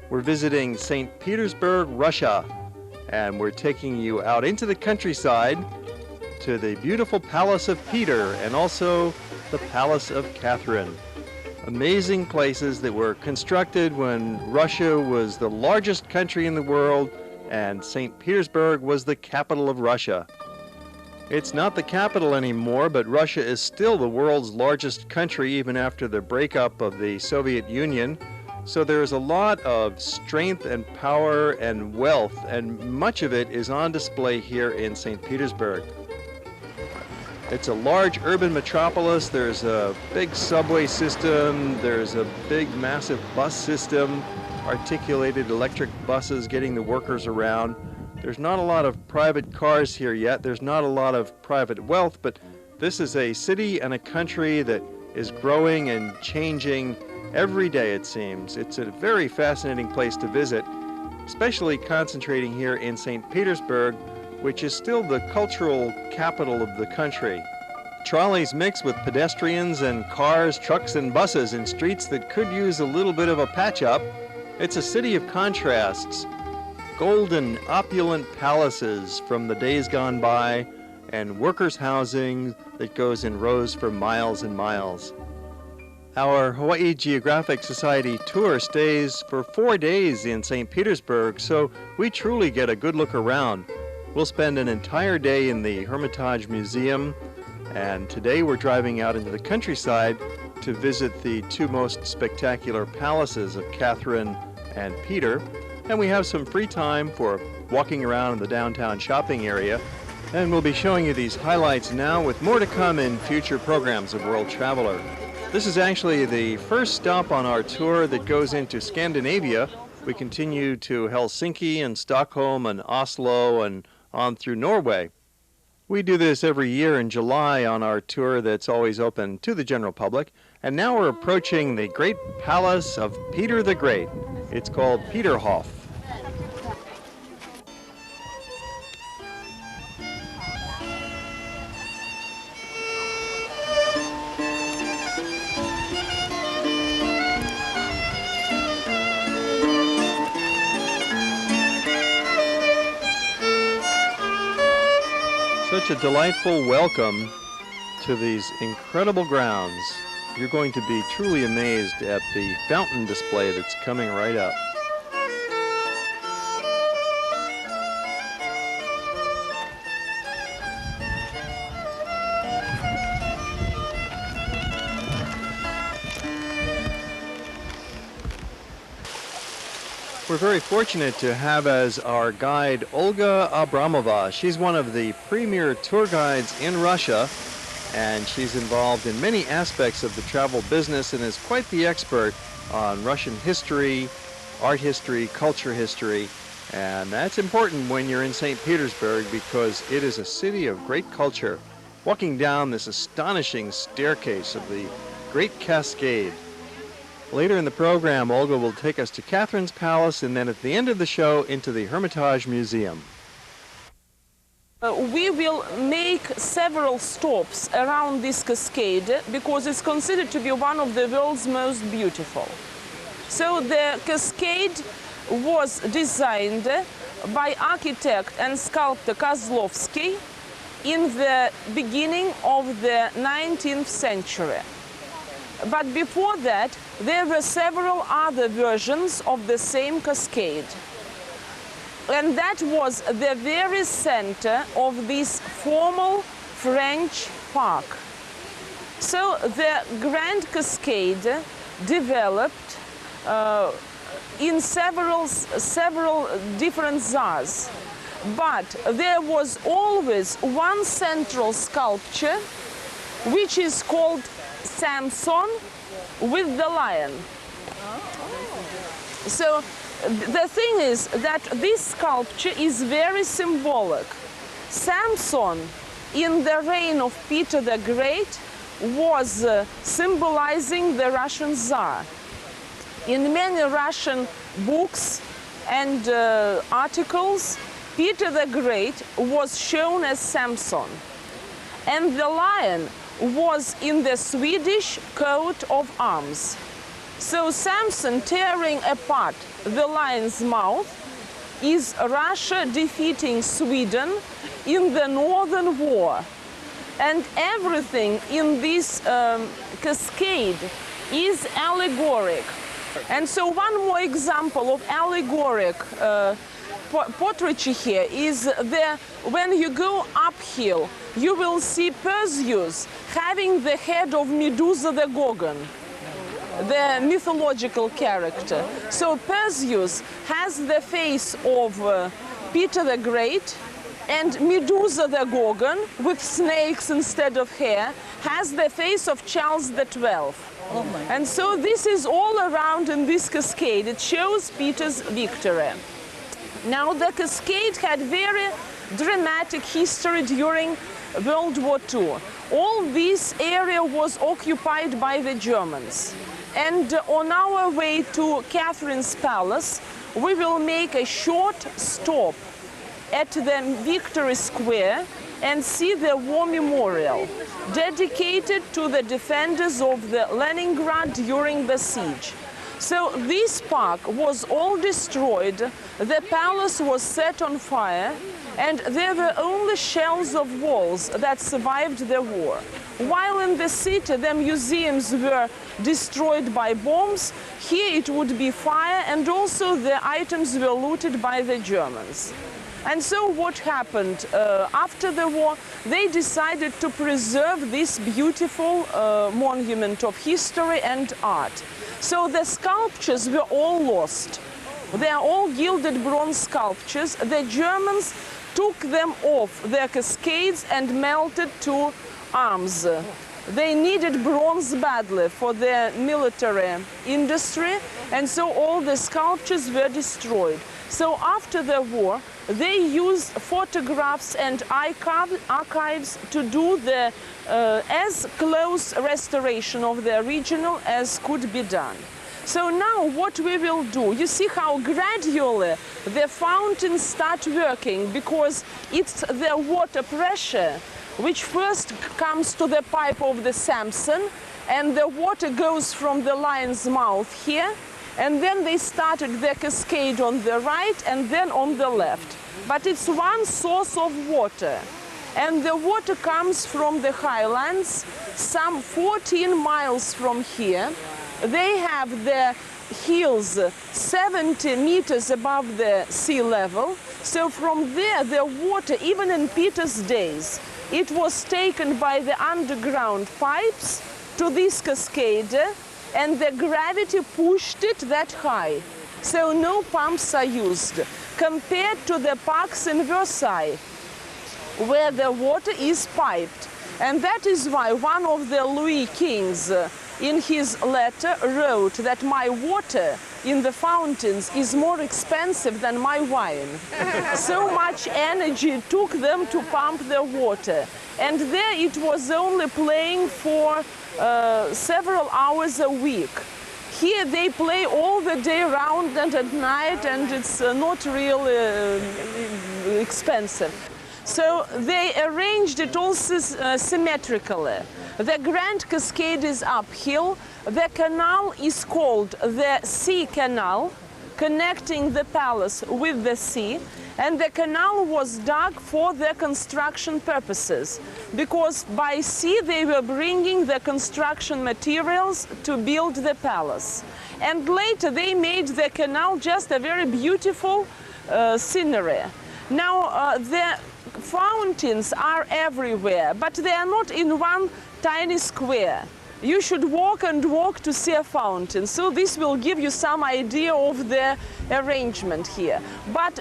We're visiting St. Petersburg, Russia, and we're taking you out into the countryside to the beautiful Palace of Peter and also the Palace of Catherine. Amazing places that were constructed when Russia was the largest country in the world and St. Petersburg was the capital of Russia. It's not the capital anymore, but Russia is still the world's largest country even after the breakup of the Soviet Union. So there is a lot of strength and power and wealth, and much of it is on display here in St. Petersburg. It's a large urban metropolis. There's a big subway system. There's a big, massive bus system, articulated electric buses getting the workers around. There's not a lot of private cars here yet. There's not a lot of private wealth, but this is a city and a country that is growing and changing every day, it seems. It's a very fascinating place to visit, especially concentrating here in St. Petersburg, which is still the cultural capital of the country. Trolleys mix with pedestrians and cars, trucks, and buses in streets that could use a little bit of a patch-up. It's a city of contrasts. Golden, opulent palaces from the days gone by, and workers' housing that goes in rows for miles and miles. Our Hawaii Geographic Society tour stays for 4 days in St. Petersburg, so we truly get a good look around. We'll spend an entire day in the Hermitage Museum, and today we're driving out into the countryside to visit the two most spectacular palaces of Catherine and Peter. And we have some free time for walking around in the downtown shopping area. And we'll be showing you these highlights now with more to come in future programs of World Traveler. This is actually the first stop on our tour that goes into Scandinavia. We continue to Helsinki and Stockholm and Oslo and on through Norway. We do this every year in July on our tour that's always open to the general public. And now we're approaching the great palace of Peter the Great. It's called Peterhof. Such a delightful welcome to these incredible grounds. You're going to be truly amazed at the fountain display that's coming right up. We're very fortunate to have as our guide Olga Abramova. She's one of the premier tour guides in Russia, and she's involved in many aspects of the travel business and is quite the expert on Russian history, art history, culture history, and that's important when you're in St. Petersburg because it is a city of great culture. Walking down this astonishing staircase of the Great Cascade. Later in the program, Olga will take us to Catherine's Palace and then at the end of the show into the Hermitage Museum. We will make several stops around this cascade because it's considered to be one of the world's most beautiful. So the cascade was designed by architect and sculptor Kozlovsky in the beginning of the 19th century. But before that, there were several other versions of the same cascade. And that was the very center of this formal French park. So the Grand Cascade developed in several different czars. But there was always one central sculpture, which is called Samson with the lion. So the thing is that this sculpture is very symbolic. Samson, in the reign of Peter the Great, was symbolizing the Russian Tsar. In many Russian books and articles, Peter the Great was shown as Samson. And the lion was in the Swedish coat of arms. So Samson tearing apart the lion's mouth is Russia defeating Sweden in the Northern War. And everything in this cascade is allegoric. And so one more example of allegoric portraiture here is when you go uphill, you will see Perseus having the head of Medusa the Gorgon, the mythological character. So Perseus has the face of Peter the Great, and Medusa the Gorgon, with snakes instead of hair, has the face of Charles XII. Oh my. And so this is all around in this cascade. It shows Peter's victory. Now the cascade had very dramatic history during World War II. All this area was occupied by the Germans. And on our way to Catherine's palace, we will make a short stop at the Victory Square and see the war memorial dedicated to the defenders of the Leningrad during the siege. So this park was all destroyed, the palace was set on fire, and there were only shells of walls that survived the war. While in the city the museums were destroyed by bombs, here it would be fire, and also the items were looted by the Germans. And so what happened after the war? They decided to preserve this beautiful monument of history and art. So the sculptures were all lost. They are all gilded bronze sculptures. The Germans took them off their cascades and melted to arms. They needed bronze badly for their military industry, and so all the sculptures were destroyed. So after the war, they used photographs and archives to do the as close restoration of the original as could be done. So now what we will do, you see how gradually the fountains start working, because it's the water pressure which first comes to the pipe of the Samson, and the water goes from the lion's mouth here, and then they started the cascade on the right and then on the left. But it's one source of water, and the water comes from the highlands, some 14 miles from here. They have the hills 70 meters above the sea level. So from there, the water, even in Peter's days, it was taken by the underground pipes to this cascade, and the gravity pushed it that high. So no pumps are used, compared to the parks in Versailles, where the water is piped. And that is why one of the Louis kings in his letter wrote that my water in the fountains is more expensive than my wine. So much energy it took them to pump the water. And there it was only playing for several hours a week. Here they play all the day round and at night, and it's not really expensive. So they arranged it also symmetrically. The Grand Cascade is uphill. The canal is called the Sea Canal, connecting the palace with the sea. And the canal was dug for their construction purposes, because by sea they were bringing the construction materials to build the palace. And later they made the canal just a very beautiful scenery. Now the fountains are everywhere, but they are not in one tiny square. You should walk and walk to see a fountain. So this will give you some idea of the arrangement here. But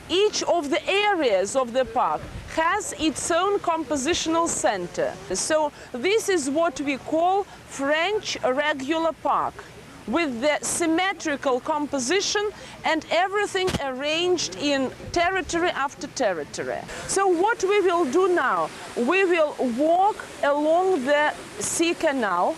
each of the areas of the park has its own compositional center. So this is what we call French regular park, with the symmetrical composition and everything arranged in territory after territory. So what we will do now, we will walk along the Sea Canal,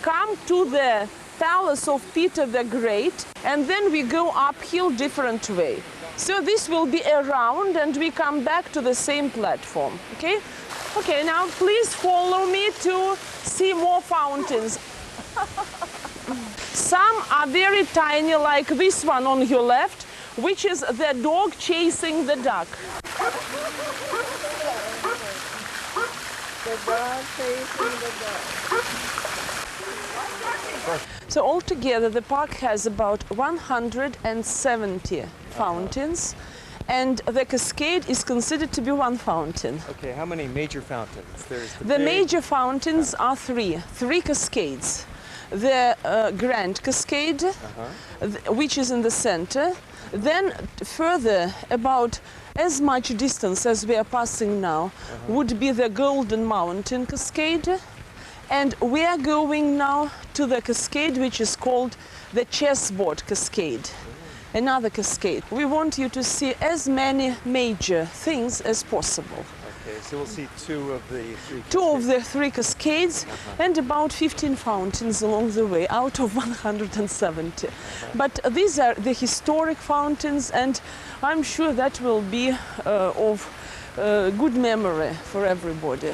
come to the palace of Peter the Great, and then we go uphill different way. So this will be around, and we come back to the same platform, okay? Okay, now please follow me to see more fountains. Some are very tiny, like this one on your left, which is the dog chasing the duck. The dog chasing the duck. So altogether, the park has about 170 fountains, and the Cascade is considered to be one fountain. Okay, how many major fountains? There's The major fountains are three cascades. The Grand Cascade, which is in the center. Then further, about as much distance as we are passing now, would be the Golden Mountain Cascade. And we are going now to the cascade which is called the Chessboard Cascade, another cascade. We want you to see as many major things as possible. Okay, so we'll see two of the Three cascades and about 15 fountains along the way out of 170. But these are the historic fountains, and I'm sure that will be of good memory for everybody.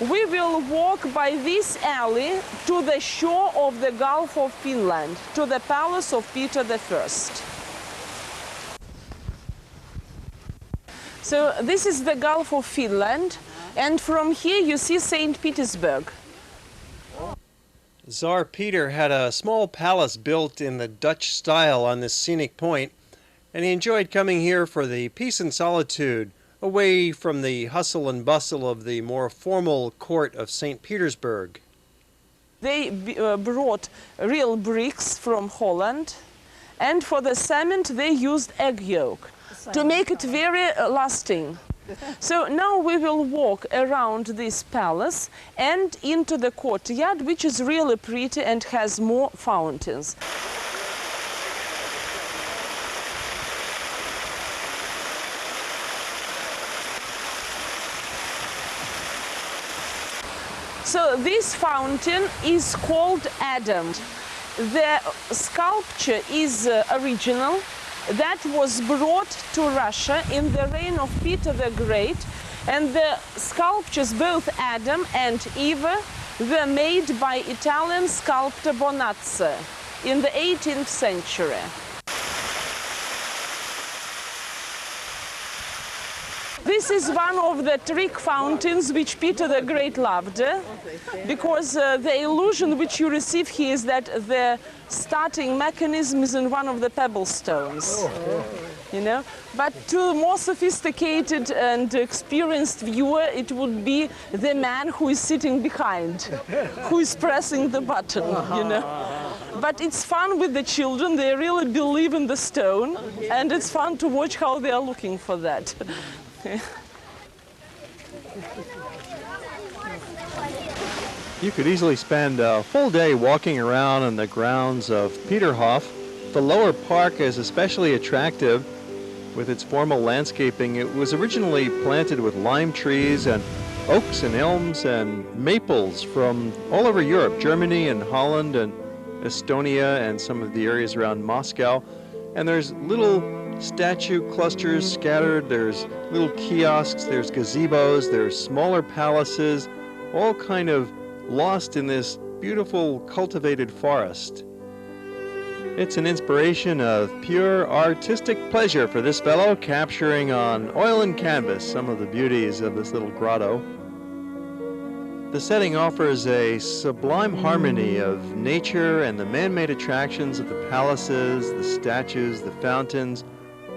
We will walk by this alley to the shore of the Gulf of Finland, to the palace of Peter I. So this is the Gulf of Finland, and from here you see St. Petersburg. Tsar Peter had a small palace built in the Dutch style on this scenic point, and he enjoyed coming here for the peace and solitude, away from the hustle and bustle of the more formal court of St. Petersburg. They brought real bricks from Holland, and for the cement they used egg yolk to make it very lasting. So now we will walk around this palace and into the courtyard, which is really pretty and has more fountains. So this fountain is called Adam. The sculpture is original. That was brought to Russia in the reign of Peter the Great, and the sculptures, both Adam and Eve, were made by Italian sculptor Bonazza in the 18th century. This is one of the trick fountains which Peter the Great loved, because the illusion which you receive here is that the starting mechanism is in one of the pebble stones. You know, but to a more sophisticated and experienced viewer, it would be the man who is sitting behind, who is pressing the button, you know. But it's fun with the children, they really believe in the stone, and it's fun to watch how they are looking for that. You could easily spend a full day walking around on the grounds of Peterhof. The lower park is especially attractive with its formal landscaping. It was originally planted with lime trees and oaks and elms and maples from all over Europe, Germany and Holland and Estonia and some of the areas around Moscow. And there's little statue clusters scattered, there's little kiosks, there's gazebos, there's smaller palaces, all kind of lost in this beautiful cultivated forest. It's an inspiration of pure artistic pleasure for this fellow, capturing on oil and canvas some of the beauties of this little grotto. The setting offers a sublime harmony of nature and the man-made attractions of the palaces, the statues, the fountains,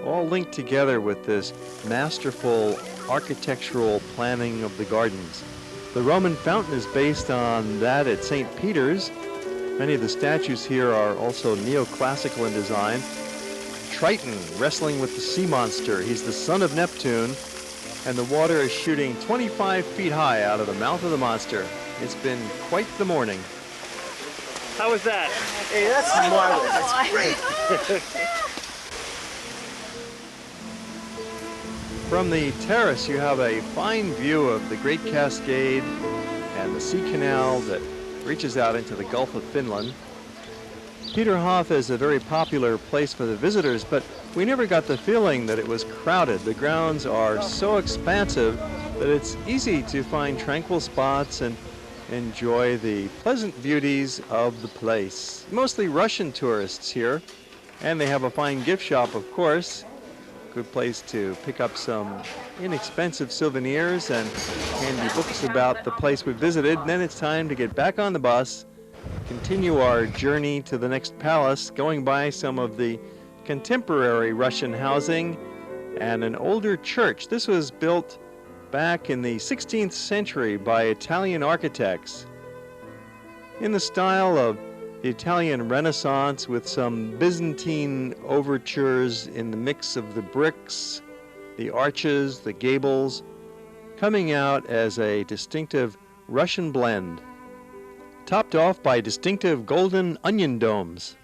all linked together with this masterful architectural planning of the gardens. The Roman fountain is based on that at St. Peter's. Many of the statues here are also neoclassical in design. Triton wrestling with the sea monster. He's the son of Neptune, and the water is shooting 25 feet high out of the mouth of the monster. It's been quite the morning. How was that? Hey, that's marvelous. That's great. From the terrace, you have a fine view of the Great Cascade and the sea canal that reaches out into the Gulf of Finland. Peterhof is a very popular place for the visitors, but we never got the feeling that it was crowded. The grounds are so expansive that it's easy to find tranquil spots and enjoy the pleasant beauties of the place. Mostly Russian tourists here, and they have a fine gift shop, of course. Good place to pick up some inexpensive souvenirs and handy books about the place we visited. And then it's time to get back on the bus, continue our journey to the next palace, going by some of the contemporary Russian housing and an older church. This was built back in the 16th century by Italian architects in the style of the Italian Renaissance, with some Byzantine overtures in the mix of the bricks, the arches, the gables, coming out as a distinctive Russian blend, topped off by distinctive golden onion domes.